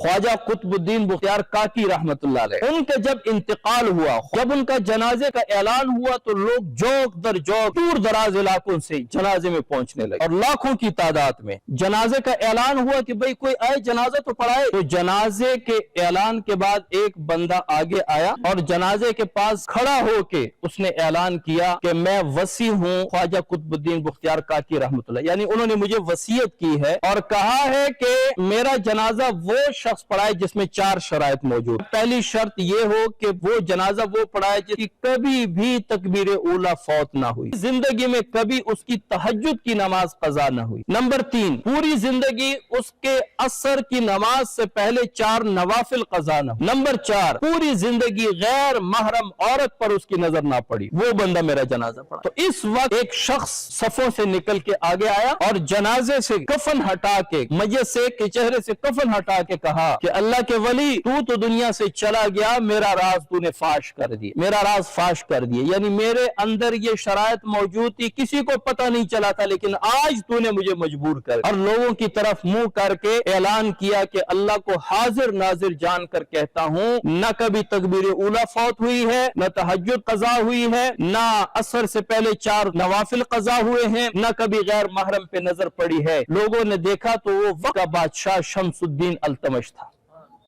ख्वाजा कुतुबुद्दीन बख्तियार काकी रहमतुल्लाह अलैह, उनके जब इंतकाल हुआ, जब उनका जनाजे का ऐलान हुआ तो लोग जोक दर जोक दूर दराज इलाकों से जनाजे में पहुंचने लगे और लाखों की तादाद में जनाजे का ऐलान हुआ कि भाई कोई आए जनाजा तो पढ़ाए। तो जनाजे के ऐलान के बाद एक बंदा आगे आया और जनाजे के पास खड़ा होके उसने ऐलान किया कि मैं वसी हूँ ख्वाजा कुतुबुद्दीन बख्तियार काकी रहमतुल्लाह, यानी उन्होंने मुझे वसीयत की है और कहा है कि मेरा जनाजा वो शख्स पढ़ाए जिसमें 4 शराइत मौजूद। पहली शर्त ये हो कि वो जनाजा वो पढ़ाए जिसकी कभी भी तकबीर ऊला फौत ना हुई, जिंदगी में कभी उसकी तहज्जुद की नमाज कज़ा ना हुई। नंबर 3, पूरी जिंदगी उसके असर की नमाज से पहले 4 नवाफिल कज़ा ना हुई। नंबर 4, पूरी जिंदगी गैर महरम औरत पर उसकी नजर ना पड़ी, वो बंदा मेरा जनाजा पढ़ा। तो इस वक्त एक शख्स सफों से निकल के आगे आया और जनाजे से कफन हटा के, मय्यत से के चेहरे से कफन हटा के कहा कि अल्लाह के वली, तू तो दुनिया से चला गया, मेरा राज तूने फाश कर दिया, मेरा राज फाश कर दिए, यानी मेरे अंदर ये शरायत मौजूद थी, किसी को पता नहीं चला था, लेकिन आज तूने मुझे मजबूर कर। और लोगों की तरफ मुंह करके ऐलान किया कि अल्लाह को हाजिर नाजिर जान कर कहता हूं, न कभी तकबीर ऊला फौत हुई है, न तहज्जुद कज़ा हुई है, न असर से पहले 4 नवाफिल कज़ा हुए हैं, न कभी गैर महरम पे नजर पड़ी है। लोगों ने देखा तो वो वक्त का बादशाह शमसुद्दीन अल्तमश था।